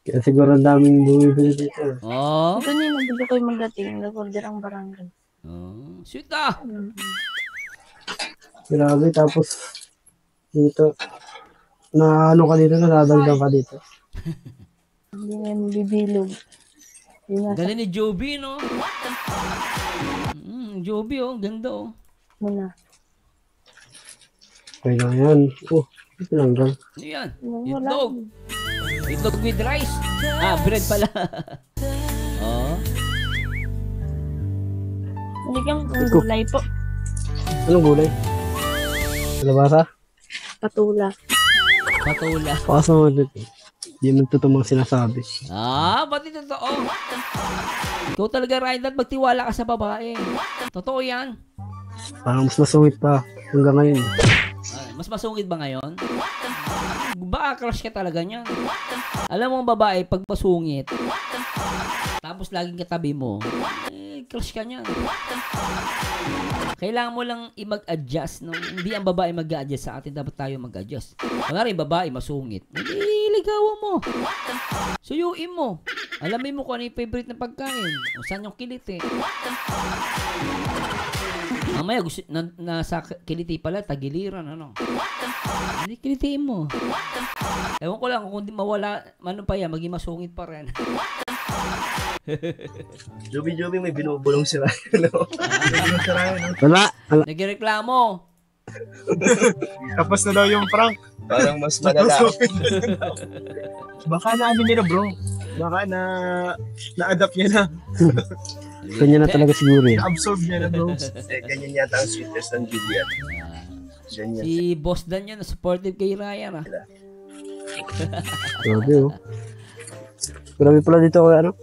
Kaya siguro ang daming bumibili dito. Oh. Ito niya, nabili ko yung magating. Nag-order ang barangay. Oh. Sweet ah. Grabe, tapos dito, na ano ka dito, nadadagdag ka dito. Hindi nga bibilog. Ganda ni Joby, no? Joby, oh. Ganda, oh. Muna. Okay lang yan. Oh, ito lang dyan. Ano yan? Wala. Itlog. Itlog with rice. Ah, bread pala. Oh. Hindi kang gulay po. Anong gulay? Kalabasa? Patula. Patula. Paso mo dito. Di man totoo mga sinasabi. Ah, pati totoo. Ikaw talaga, Ryan, magtiwala ka sa babae. Totoo yan. Parang mas masungit pa hanggang ngayon. Mas masungit ba ngayon? Baka crush ka talaga niyan. Alam mo ang babae, pag masungit, tapos laging katabi mo, crush ka niyan. Kailangan mo lang i-mag-adjust. No? Hindi ang babae mag-adjust sa atin, dapat tayo mag-adjust. Kunwari, babae masungit, ligawan mo. Suyuin mo. Alamin mo kung ano yung favorite na pagkain. O saan yung kiliti. Mamaya, nasa kiliti pala, tagiliran, ano. Hindi kilitiin mo. Ewan ko lang, kung di mawala, ano pa yan, maging masungit pa rin. Joby, may binubulong si Ryan, no? Binubulong si Ryan, no? Wala. Nagreklamo. Tapos na daw yung prank. Parang mas malala. Baka na ano niya na, bro. Baka na-adapt niya na. Kanya na talaga siguro eh. Na-absorb niya na, bro. Ganyan yata ang sweetness ng Julian. Ganyan. Si Boss Dan yan, supportive kay Ryan, ah. Grabe oh. Grabe pala dito kaya ano.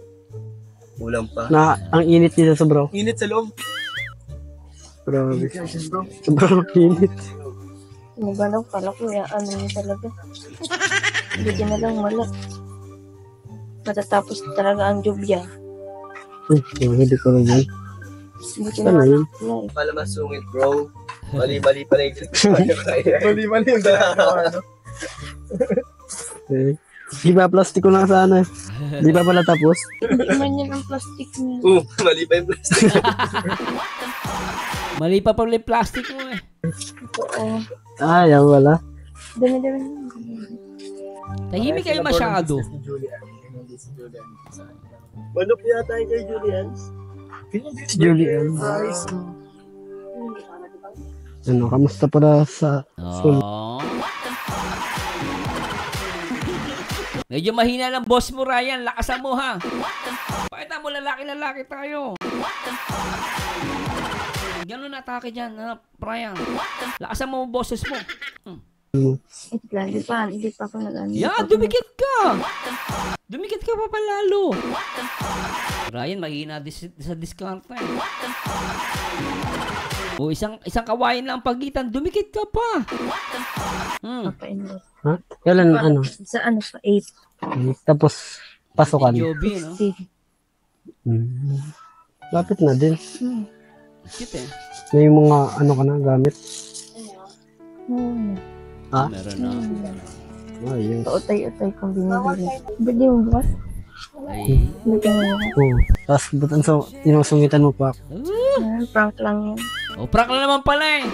Ulam pa. Na ang init dito sa bro. Init sa loob. Grabe. Bro. Sobrang init. Nagalaw pala ko yan. Ano yun talaga. Hindi na lang malak. Matatapos talaga ang job yan. Hindi ko rin yan. Buti Saan na yun? Pala masungit, bro. Mali-mali pala yung Mali-mali yung ginagawa, no? Di ba plastiko na sana? Di ba pala tapos? Hindi man yan ang plastic niya. Mali pa yung plastic. Mali pa pala yung plastic mo, eh. Oo. Ah, yan wala. Dami. Tahimik kayo masyado. Manok yata yung kay Julian. Si Julian. Ano, kamusta pala sa school? Oh. Medyo mahina lang boss mo, Ryan. Lakasan mo, ha? Pakita mo, lalaki-lalaki tayo. Ganun atake dyan, ha, Ryan. Lakasan mo boses mo. Hindi pa ako nag-ano. Yeah, dumikit ka. Dumikit ka pa palalo. Ryan, mahina sa diskarte. O isang kawain lang pagitan, dumikit ka pa. Ha? Kailan ano? Sa ano pa 8. Tapos pasukan. Joby, no? Lapit na din. Cute, eh. May mga ano ka na gamit. Ha? Meron na. Ayun. Utay-utay kong binibili. Bili mo bukas? Ay. Oo. Tapos butan sinusungitan mo pa. Prank lang yan. O, prank na naman pala, eh.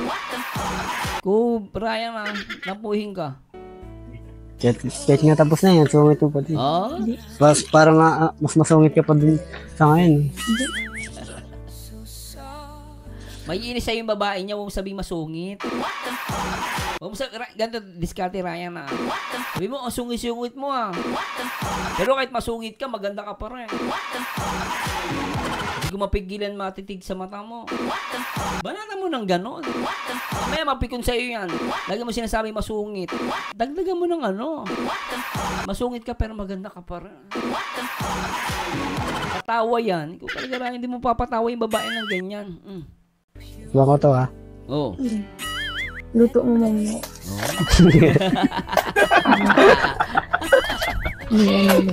Kung Ryan, napuhin ka. Kahit nga tapos na yan, sungit mo pa din. Oh? Parang mas masungit ka pa din sa ngayon. May inis sa'yo yung babae niya, huwag mo sabing masungit. Huwag mo ganito, diskarte Ryan, ha. Sabi mo, ang sungit-sungit mo, ha. Pero kahit masungit ka, maganda ka pa rin. Hindi ko mapigilan matitig sa mata mo. Banatan mo ng ganon. Mamaya mapikon sa'yo yan. Lagi mo sinasabi masungit. Dagdagan mo ng ano. Masungit ka pero maganda ka pa rin. Patawa yan. Ikaw talaga Ryan, hindi mo papatawa yung babae ng ganyan. Baka to ha? Oo. Luto mo muna.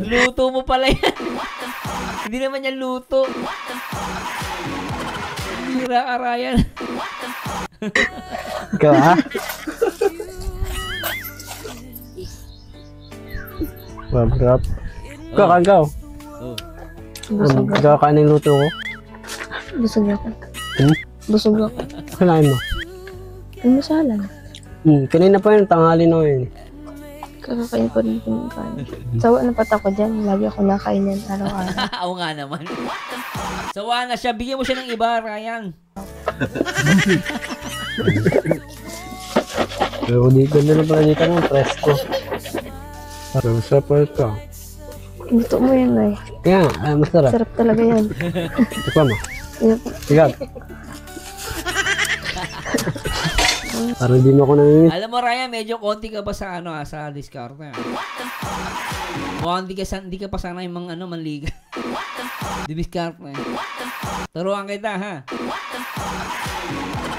Luto mo pala yan. Hindi naman yan luto. Hira ka, Ryan. Ikaw ha? Wabrap. Kakain ka. Oh. Busog ako. Kakain ng luto ko. Busog ako. Hmm? Busog ako. Kalain mo. Almusalan. Kanina pa yun, tanghali na yun. Kakakain ko rin yung kain. Sawa na pata ko dyan. Lagi ako nakain yan araw-araw. Oo nga naman. Sawa na siya. Bigyan mo siya ng iba, Ryan. Pero di ganda na pala dito ng presko. Pero masarap pa ito. Gusto mo yan ay. Kaya, masarap. Sarap talaga yan. Ikaw mo. Yep. Ikaw. Parang di mo ako namimiss. Alam mo, Ryan, medyo konti ka ba sa sa diskarte? Mukhang hindi ka pa sana yung mga manliga. Di diskarte. Turuan kita, ha?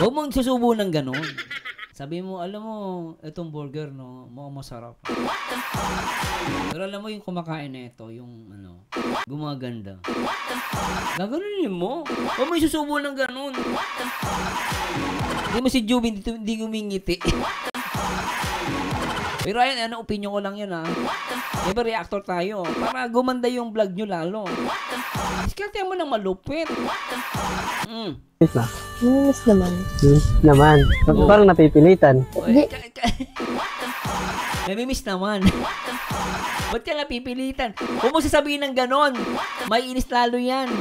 Huwag mong susubo ng ganon. Sabi mo, alam mo, itong burger, no, mukhang masarap. Pero alam mo yung kumakain na ito, yung gumaganda. Gaganunin mo. Huwag mo susubo ng ganon. Hindi mo si Jubin, hindi gumingiti. Pero Ryan, opinion ko lang yan, ha. Diba reactor tayo, para gumanda yung vlog nyo lalo. Diskarte mo ng malupit. Miss na. Namiss naman. Naman. Oh. Parang napipilitan. Hindi. Namimiss naman. Ba't ka napipilitan? Huwag mo sasabihin ng ganon. May inis lalo yan.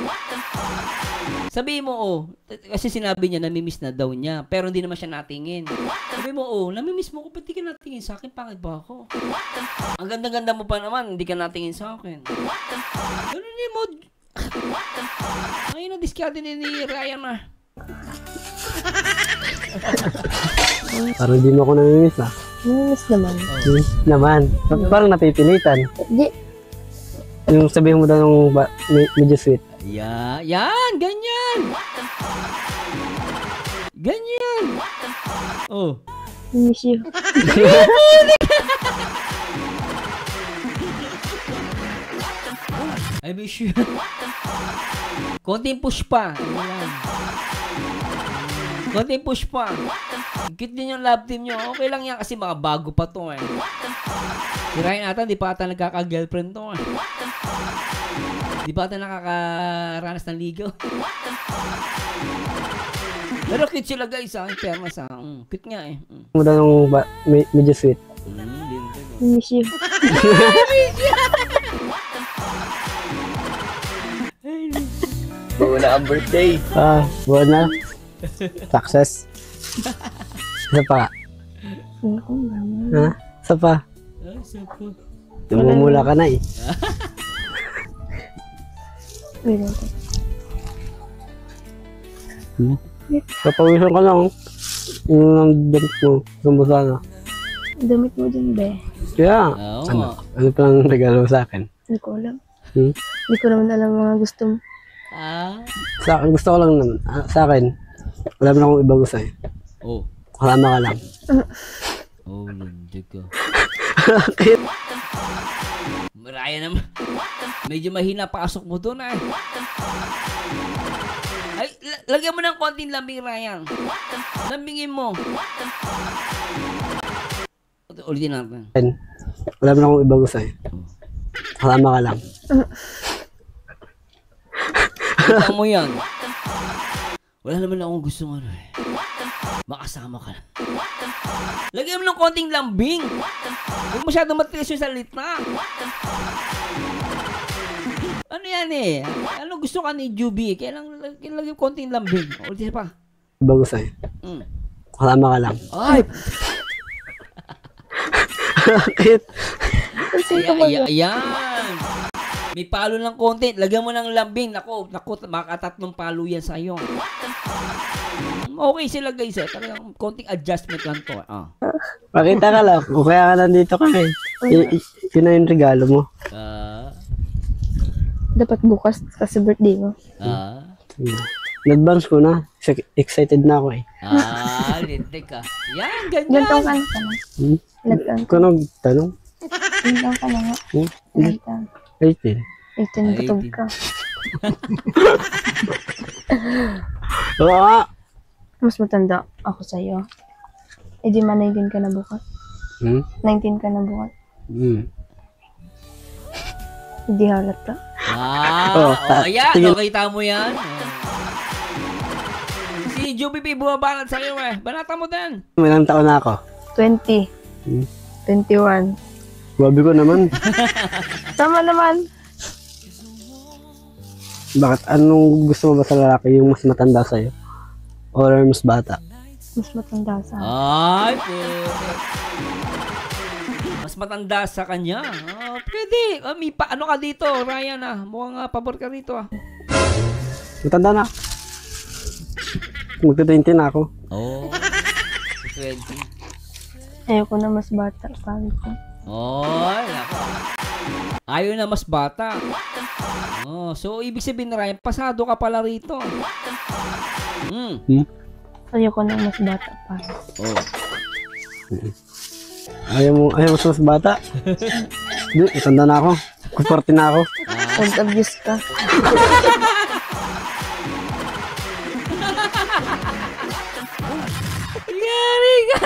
Sabihin mo, kasi sinabi niya, namimiss na daw niya, pero hindi naman siya natingin. Sabi mo, namimiss mo ko, ba't di ka natingin sa akin? Pangit ba ako? Ang ganda-ganda mo pa naman, hindi ka natingin sa akin. Ganun din mo. Ayun ang diskarte ni Ryan na. Parang di mo ako namimiss na. Namiss naman. Naman. Parang napipilitan. Hindi. Yung sabihin mo daw ng medyo sweet. Yan, ganyan. Ganyan. Oh. Namiss you. I miss you. Konting push pa. Ayan. Konting push pa. Cute din yung love team nyo. Okay lang yan kasi mga bago pa to eh. Si Ryan ata, di pa ata nagkaka-girlfriend to eh. Di pa ata nakakaranas ng ligaw. Pero cute sila guys ha. Fairness ha. Cute nga eh. Mo daw ng medyo sweet. Namiss you. Buo na ang birthday. Buwan na. Success. Isa pa. Ako naman. Ha? Isa pa. Tumumula ka na eh. Wait lang. Papawisan ka lang. Yung damit mo. Sumbusa na. Damit mo dyan, be. Kaya, Oo. ano palang regalo sa akin? Hindi ko alam. Hmm? Hindi ko naman alam mga gusto mo. Sa akin, gusto ko lang naman. Sa akin, wala mo na akong ibang gusto eh. Oh. Kasama ka lang. Oh, landig ka. Bakit? Maraya naman. Medyo mahina pasok mo doon eh. Ay, lagyan mo ng konting lambing, Ryan. Lambingin mo. Ulitin natin. Wala mo na akong ibang gusto eh. Kasama ka lang. Kita mo yan. Wala naman akong gusto nga eh. Makasama ka na. Lagyan mo ng konting lambing. Huwag masyadong matigas yung salita. Ano yan eh? Ano gusto ka ni Juby? Kaya lagyan konting lambing. Ulitin pa. Ibang gusto eh. Kasama ka lang. Ay! Bakit? Ayan. May palo ng konti. Lagyan mo ng lambing. Naku, makatatlong palo yan sa'yo. Okay sila guys eh. Talagang konting adjustment lang to. Pakita ka lang. O kaya ka nandito ka eh. Yun na yung regalo mo. Dapat bukas kasi birthday mo. In-advance ko na. Excited na ako eh. Lintik ka. Yan, ganyan. Ilan taong ka na tanong? Ilan taong ka? Kung tanong? Ilan taong ka na nga? Ilan taong? 18. 18, gutom ka. Oo nga. Mas matanda ako sa'yo. Eh di man 19 ka na bukas. 19 ka na bukas. Hindi halata. Oh, Ayan, tingin- nakita mo yan. Si Juby bumabanat sa'yo eh. Banata mo din. May ilang taon na ako. 20. Hmm. 21. Babi ko naman. Tama naman. Bakit? Anong gusto mo ba sa lalaki? Yung mas matanda sa'yo? Or mas bata? Mas matanda sa Ay, pwede. Mas matanda sa kanya. Pwede. Ano ka dito, Ryan ah. Mukhang pabor ka rito ah. Matanda na. Magta-20 na ako. Oh. 20. Ayoko na mas bata. Sabi ko. Oy, nako. Ayaw na mas bata. Oh, so ibig sabihin Ryan, pasado ka pala rito. Ayoko na mas bata pa. Oh. Ayaw mo sa mas bata? Hindi, matanda na ako. Kuporte na ako. Child abuse ka. Yari ka.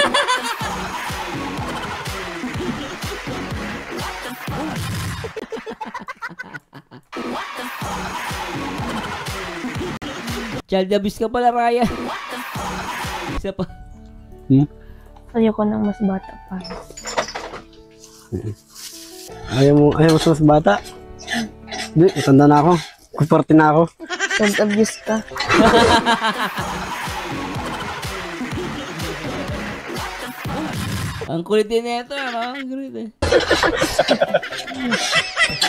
Child abuse ka pala, Ryan. Isa pa. Ayoko na mas bata pa. Ayaw mo sa mas bata? Hindi, matanda na ako. Kuporte na ako. Child abuse ka. Ang kulit din nito, ano? Ang kulit eh.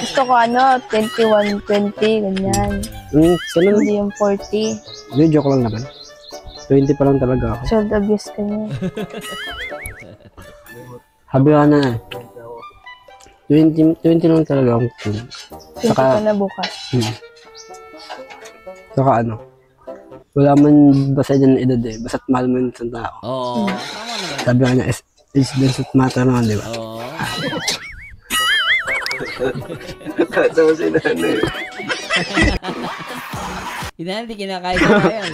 Gusto ko 21, 20, ganyan. Ganun. Hindi yung 40. Hindi, joke lang naman. 20 pa lang talaga ako. Child abuse ka niya. Habi ka na eh. 20 lang talaga ako. 20 ka na bukas. Saka ano, wala man basta dyan na edad eh. Basta't mahal mo yung isang tao. Oo. Tama naman. Sabi nga niya, age doesn't matter naman, di ba? Oo. Tatawa si nanay. Hindi hindi kinakain ko na yan.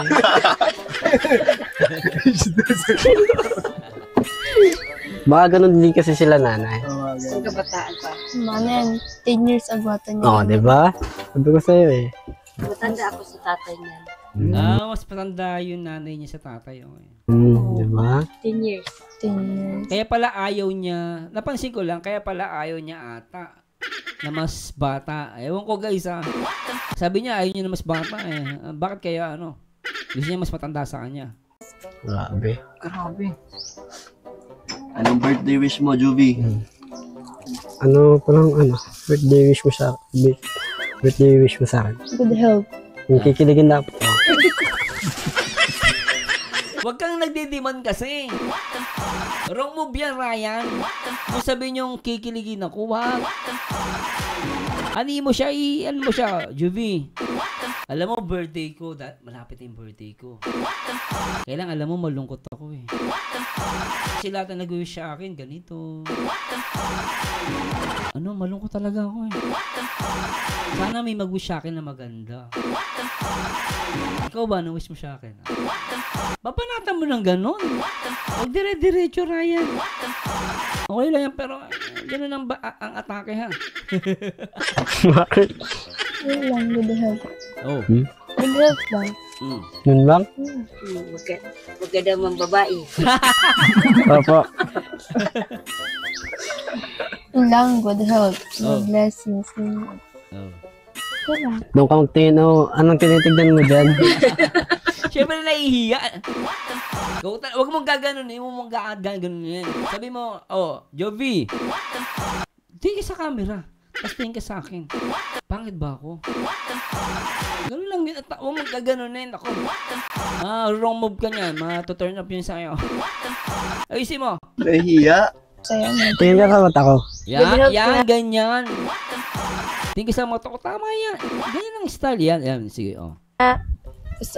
Baka ganun din kasi sila nanay. Kabataan pa. Ano yan? 10 years agwata niya. Oo, di ba? Sabi ko sa'yo eh. Matanda ako sa tatay niya. Mas matanda yung nanay niya sa tatay. Okay. Di ba? 10 years. 10 years. Kaya pala ayaw niya, napansin ko lang, kaya pala ayaw niya ata na mas bata. Ewan ko guys Sabi niya ayaw niya na mas bata eh. Bakit kaya gusto niya mas matanda sa kanya? Grabe. Anong birthday wish mo, Juvie? Birthday wish mo sa birthday wish mo sa akin. Good health. Yung kikiligin dapat. Oh. Huwag kang nagdidiman kasi. Wrong move yan, Ryan. Kung sabihin yung kikiligin ako, wag. Ano mo siya, Juvie. Alam mo, birthday ko, malapit na yung birthday ko. Kailang alam mo, malungkot ako eh. Kasi lahat na nag-wish sa akin, ganito. Malungkot talaga ako eh. Sana may mag-wish sa akin na maganda. Ikaw ba, na-wish mo sa akin? Babanatan mo ng ganon. Huwag dire-diretso, Ryan. Okay lang yan, pero ganun ang atake ha. Bakit? Yun lang, good health. Oh. Good health lang. Yun lang? Huwag ka daw mang babae. Opo. Yun lang, good health. Oh. Good blessings. Yun Oh. lang. Doon ka magtingin, anong tinitignan mo dyan? Siyempre nahihiya. Huwag mong gaganon, huwag mong gaganon yan. Sabi mo, Jovi, tingin ka sa camera. Tapos tingin ka sa akin. Pangit ba ako? Ganun lang yun. Huwag mong gaganunin ako. Wrong move ka niyan. Turn up yun sa'yo. Ayusin mo. Nahihiya. Sa'yo, Tingin ka sa mata ko. Yan, ganyan. Tingin ka sa mata ko. Tama yan. Ganyan ang style. Yan. Sige, tapos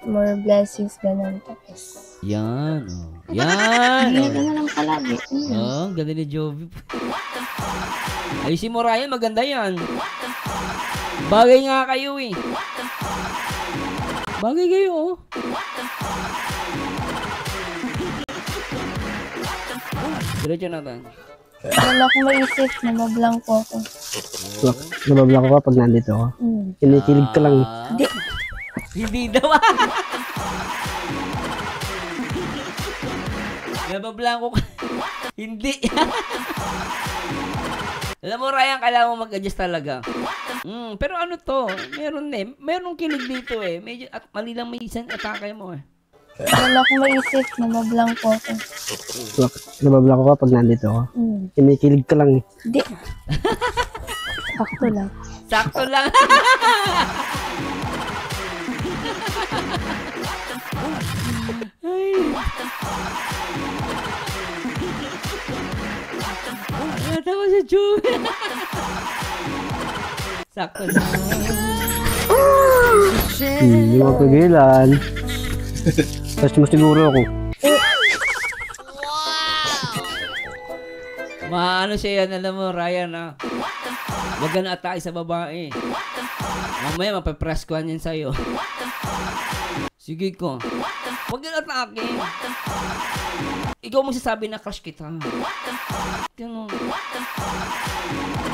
more blessings, ganun. Tapos, Yan. Yan. hindi ka na lang palagi. Ang ganda ni Jovi. Ayusin mo, Ryan. Maganda yan. Bagay nga kayo eh. Bagay kayo, Diretso natin. Wala akong maisip, namablangko ako. Nababla ko ka pag nandito ako. Kinikilig ka lang. Hindi. Hindi daw. Nabablanko ka. Hindi. Alam mo, Ryan, kailangan mo mag-adjust talaga. Pero ano to, merong kilig dito eh. Medyo, at mali lang may isang atake mo eh. Wala akong maisip, namablangko ako. Nababla ko ka pag nandito ako. Kinikilig ka lang. Hindi. Sakto lang. Sakto lang. Ay. Natawa si Juby. Sakto lang. Hindi mo pigilan. Touch mo siguro ako. Maano siya yan, alam mo, Ryan, ha? Huwag ka na atake sa babae. Mamaya, mapapraskuhan yan sa'yo. Sige ko. Huwag ka na atake. Ikaw magsasabi na crush kita. Ganun.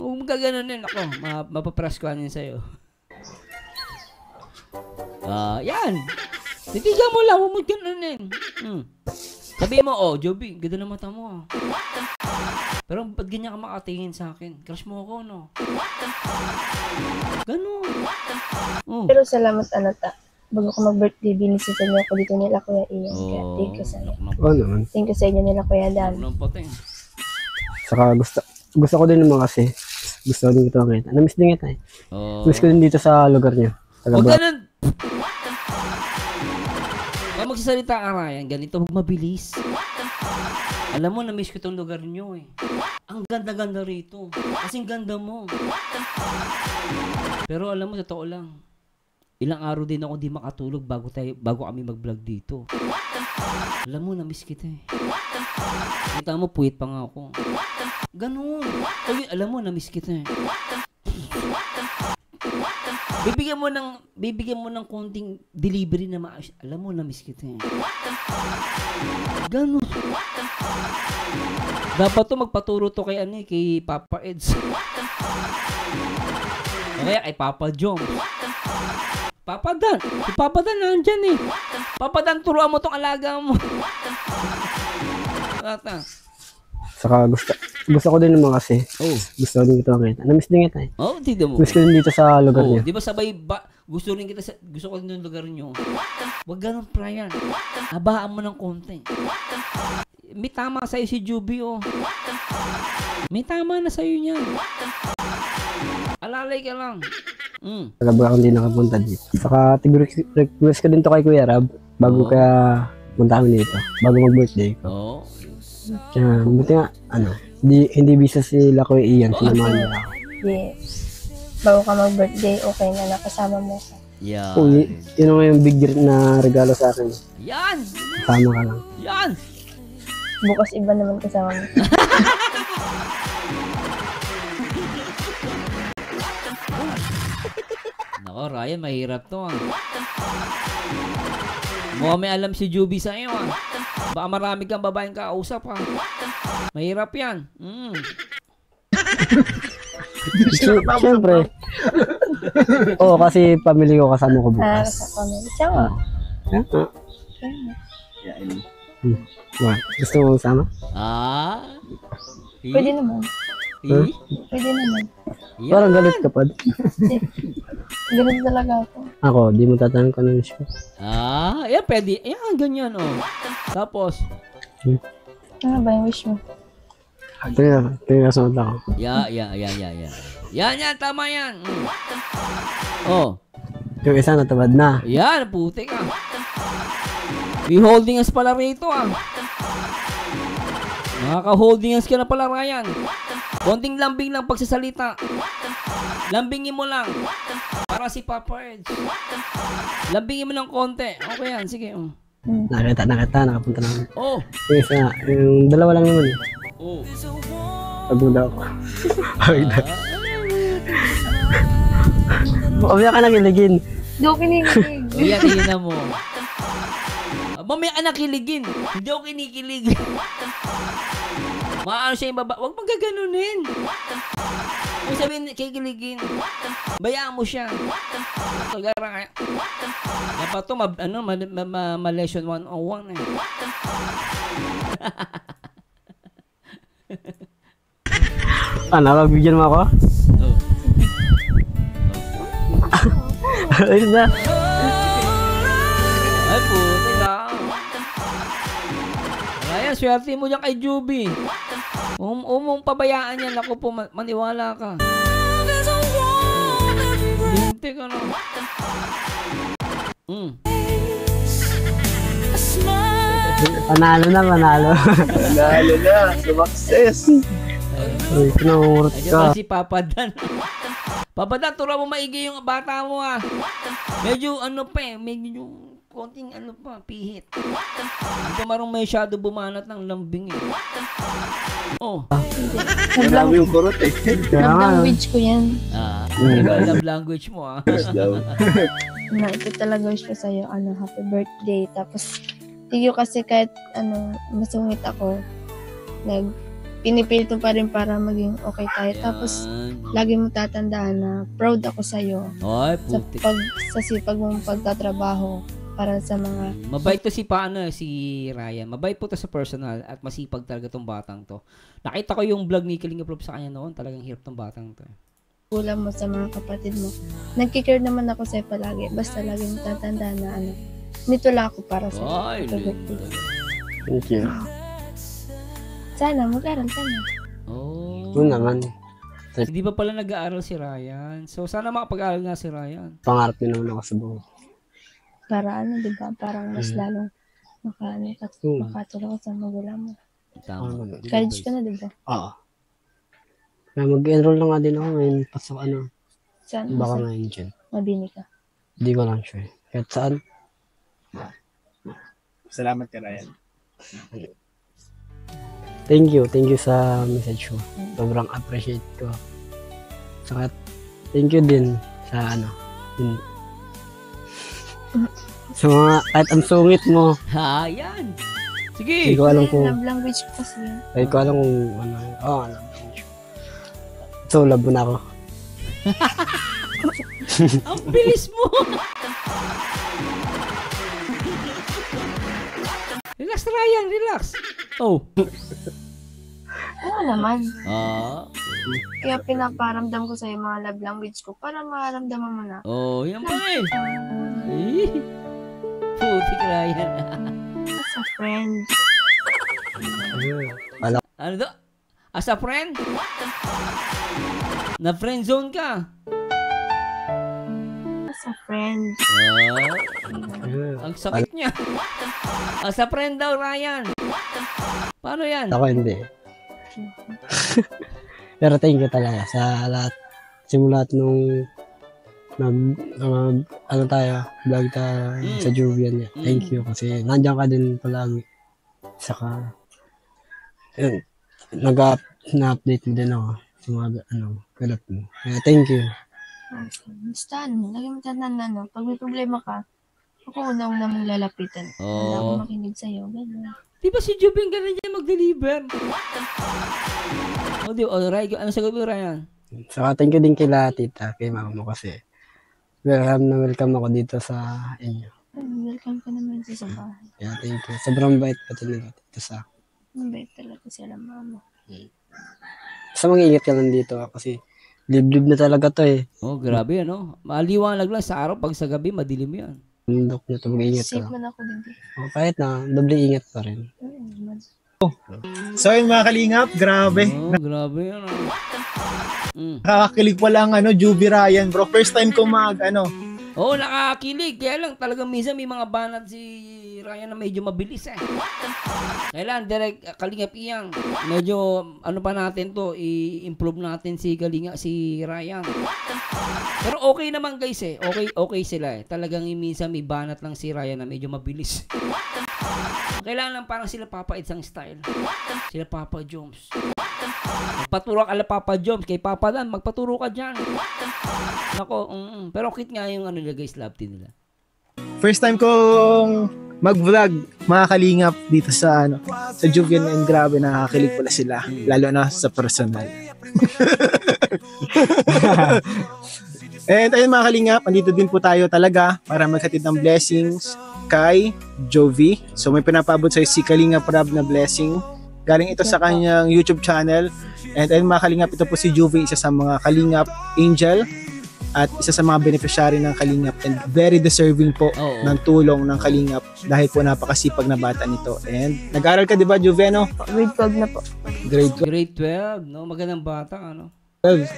Huwag ka ganunin ako. Mapapraskuhan yan sa'yo. Yan. Titigan mo lang, huwag mo ganunin. Sabi mo, oh, Joby, ganda na mata mo, ah. Pero ba't ganyan ka makatingin sa akin? Crush mo ako, no? Ganun. Pero salamat, Anata. Bago ko mag-birthday, binisisan niyo ako dito nila, Kuya Ian. Kaya thank you sa inyo. Oo naman. Thank you sa inyo nila, Kuya Dan. Saka gusto ko din naman kasi. Gusto ko din ito makita. Namiss din kita eh. Miss ko din dito sa lugar niyo. Huwag ganun. Huwag magsasalita ka, Ryan. Ganito, mabilis. Alam mo, na-miss ko itong lugar nyo eh. Ang ganda-ganda rito. Kasing ganda mo. Pero alam mo, totoo lang. Ilang araw din ako di makatulog bago kami mag-vlog dito. Alam mo, na-miss kita eh. Kita mo, puwit pa nga ako. Ganun. Okay, alam mo, na-miss kita eh. Bibigyan mo ng konting delivery na maayos. Alam mo, na-miss kita eh. Ganun. Dapat to magpaturo to kay kay Papa Eds. O kaya kay Papa Joms. Papa Dan. Si Papa Dan nandyan eh. Papa Dan, turuan mo tong alaga mo. Tata. Saka gusto ko din naman kasi. Gusto ko din ito makita. Namiss din kita eh. Tignan mo. Miss ko din dito sa lugar niyo. Di ba sabay gusto ko din yung lugar niyo. Wag ganun, Brian. Habaan mo ng konti. May tama sa'yo si Juby, oh. May tama na sa'yo niyan. Alalay ka lang. Talaga akong hindi nakapunta dito. Saka request ko din to kay Kuya Rab bago kaya punta kami dito. Bago mag-birthday ko. Kaya buti nga, hindi bisa sila Kuya Ian. Sinamahan nila ako. Yes. Bago ka mag-birthday, okay na nakasama mo ka. Yan. Yun nga yung big na regalo sa akin. Yan. Kasama ka lang. Yan. Bukas iba naman kasama mo. Nako, Ryan, mahirap to, ah. Mukhang may alam si Juby sa iyo, ah. Baka marami kang babaeng kausap, ah. Mahirap yan. Siyempre. Oo, kasi pamilya ko kasama ko bukas. Sa family. Siya Gusto mo sama? Pwede naman. Pwede naman. Parang galit ka pa. Ganun talaga ako. Ako, di mo tatanong ka ng show. Yan, pwede. Yan, ganyan, oh. Tapos, Ano ba yung wish mo? Tingnan sa mata ko. Yan, tama yan. Oh. Yung isa natabad na. Yan, putik, ah. May holding hands pala rito, ah. Nakaka-holding hands ka na pala, Ryan. Konting lambing lang pagsasalita. Lambingin mo lang. Para si Papa Edge. Lambingin mo ng konti. Okay yan, sige. Nakita, nakapunta namin. Oh. Yung isa, yung dalawa lang naman eh. Oh. Pagmunda ako. Pagmunda. Mamaya ka nakiligin. Hindi ako kinikilig. Iyakin na mo. Mamaya ka nakiligin. Hindi ako kinikilig. Maano siya yung baba. Huwag magaganunin. Kung sabihin, kikiligin. Bayaan mo siya. Kagara. Dapat to, ma-lesson 101 eh. Pagbigyan mo ako? Oh. Ayun na. Ay, puti ka. Ayan, swerte mo dyan kay Juby. Mong pabayaan yan. Ako po, maniwala ka. Linti ka na. Panalo na, panalo. Panalo na. Sumakses. Uy, kinangurot Ayun ka. pa si Papa Dan. Papa Dan, tura mo maigi yung bata mo ah. Medyo ano pa eh, medyo konting ano pa, pihit. Hindi ka marong masyado bumanat ng lambing eh. Oh. Marami yung kurot eh. Kaya nga. Language ko yan. Iba love language mo ah. Yes daw. Na ito talaga wish ko sa'yo, happy birthday. Tapos, tiyo kasi kahit, masungit ako, pinipilit mo pa rin para maging okay tayo. Tapos, lagi mo tatandaan na proud ako sa'yo Ay, sa, puti. sa sipag mong pagtatrabaho para sa mga Mabait to si Ryan. Mabait po to sa personal at masipag talaga tong batang to. Nakita ko yung vlog ni Kalinga Proof sa kanya noon. Talagang hirap tong batang to. kulang mo sa mga kapatid mo. Nagkikare naman ako sa'yo palagi. Basta lagi mo tatandaan na nitula ako para sa'yo. Ay, Thank you. Sana, mag-aral ka na. oh. Yun naman. Hindi pa pala nag-aaral si Ryan. So, sana makapag-aaral nga si Ryan. Pangarap din naman ako sa buhay. Para di ba? Parang mas lalong makatulong ka sa magulang mo. Tama. College ka na, di ba? Oo. Kaya mag-enroll na nga din ako ngayon. Pasok Saan? baka ngayon dyan. Mabini ka. Hindi ko lang sure. Kahit saan. Salamat ka, Ryan. Thank you sa message mo. Sobrang appreciate ko. Saka thank you din sa yun. Sa mga, kahit ang sungit mo, Ha, yan. hindi Sige. ko alam kung, Love language ko kasi yun. kahit ko alam kung alam. So, love mo na ako. Ang bilis mo. Relax, Ryan. Relax. Oh. Oo naman. Kaya pinaparamdam ko sa'yo mga love language ko para maramdaman mo na. Oh, yan pa eh. Putik, Ryan. As a friend. Ano to? As a friend? Na friend zone ka? As a friend. Ang sakit niya. As a friend daw, Ryan. Paano yan? Ako hindi. Pero thank you talaga sa lahat. Simulat nung vlog tayo sa Juvian niya. Thank you kasi nandiyan ka din palagi. Saka yun, na-update mo din ako sa mga kalat mo. Kaya thank you. Basta lagi mo tandaan na pag may problema ka, ako unang mong lalapitan. Hindi ako makinig sa'yo. Ganun. Di ba si Jubing ganun niya mag-deliver? Ryan, ano sagot mo, Ryan? Saka thank you din kila tita, kay mama mo kasi welcome ako dito sa inyo. Welcome ka naman sa bahay. Yeah, thank you. Sobrang bait pati nila dito sa akin. Mabait talaga sila, mama. Basta mag-iingat ka lang dito kasi liblib na talaga to eh. Oh, grabe ano. Maliwanag lang sa araw, pag sa gabi, madilim yan. Bundok na to, mag-iingat ka Safe lang. man ako dito. Kahit na, doble ingat pa rin. So yun mga kalingap, grabe. Oh, grabe yan. Nakakakilig pa lang Juby Ryan bro. First time ko Oo, nakakilig. Kaya lang talagang minsan may mga banat si Ryan na medyo mabilis eh. Kailan, direct Kalingap Iyang. Medyo, pa natin to, i-improve natin si Ryan. Pero okay naman guys eh. Okay sila eh. Talagang minsan may banat lang si Ryan na medyo mabilis. Kailangan lang parang sila Papa Eds ang style. Sila Papa Jones. Magpaturo ka ala Papa Jones. Kay Papa Dan, magpaturo ka dyan. Nako, pero cute nga yung nila guys, love team nila. First time kong mag-vlog, mga kalingap, dito sa sa Juvian, and grabe, nakakakilig pala sila. Lalo na sa personal. And ayun mga kalingap, andito din po tayo talaga para maghatid ng blessings kay Jovi. So may pinapaabot sa si Kalingap Rab na blessing. Galing ito sa kanyang YouTube channel. And ayun mga kalingap, ito po si Jovi, isa sa mga Kalingap Angel at isa sa mga beneficiary ng Kalingap, and very deserving po ng tulong ng Kalingap dahil po napakasipag na bata nito. And nag-aaral ka, di ba, Jovi, no? Grade 12 na po. Grade 12, no? Magandang bata, ano? 12.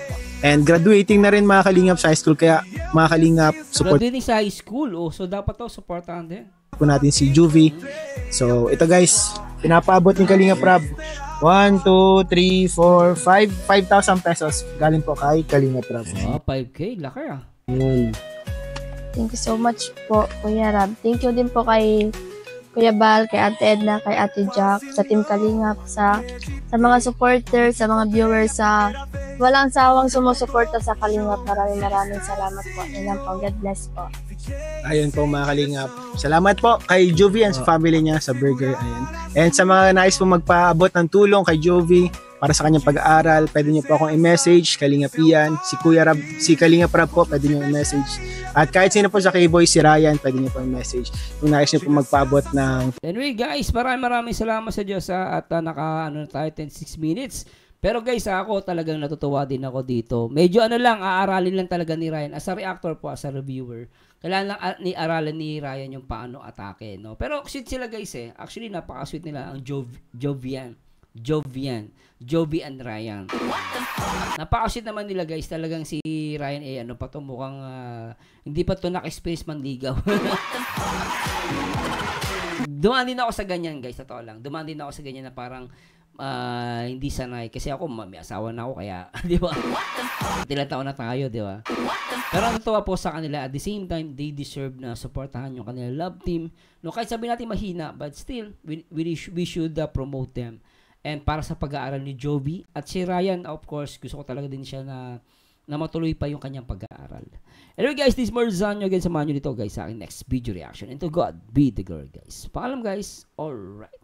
And graduating na rin mga Kalingap sa high school, kaya mga Kalingap, support Graduating sa high school, so dapat to supportahan din. po natin si Juvie. So ito guys, pinapaabot ni Kalingap Rab 1, 2, 3, 4, 5,000 pesos galing po kay Kalingap Rab. 5K, laki ah. Thank you so much po, Kuya Rab. Thank you din po kay Kuya Bal, kay Ate Edna, kay Ate Jack, sa Team Kalingap, sa mga supporters, sa mga viewers, sa walang sawang sumusuporta sa Kalingap. Maraming salamat po. Yan lang po. God bless po. Ayun po mga Kalingap. Salamat po kay Juvie and sa family niya sa burger. Ayun. And sa mga nais po magpaabot ng tulong kay Juvie para sa kanyang pag-aaral, pwede niyo po akong i-message, Kalingap Ian, si Kuya Rab, si Kalingap Rab po, pwede niyo i-message. At kahit sino po sa K-Boy, si Ryan, pwede niyo po i-message. Kung nais niyo po magpaabot ng... Anyway guys, maraming salamat sa Diyos at tayo 10-6 minutes. Pero guys, ako talagang natutuwa din ako dito. Medyo aaralin lang talaga ni Ryan. As a reactor po, as a reviewer, kailangan lang aralin ni Ryan yung paano atake, no? Pero sweet sila guys Actually, napaka-sweet nila ang Jovi and Ryan. Napaka-sweet naman nila guys. Talagang si Ryan mukhang hindi pa to naka-experience manligaw. Dumaan din ako sa ganyan guys, totoo lang. Dumaan din ako sa ganyan na parang hindi sanay. Kasi ako, may asawa na ako, kaya, di ba? Ilang taon na tayo, di ba? Pero natuwa po sa kanila, at the same time, they deserve na supportahan yung kanila love team. No, kahit sabihin natin mahina, but still, we should promote them. And para sa pag-aaral ni Jovi at si Ryan, of course, gusto ko talaga din siya na matuloy pa yung kanyang pag-aaral. Anyway guys, this is Marzano again. Samahan nyo dito guys sa aking next video reaction. And to God be the glory guys. Paalam guys. Alright.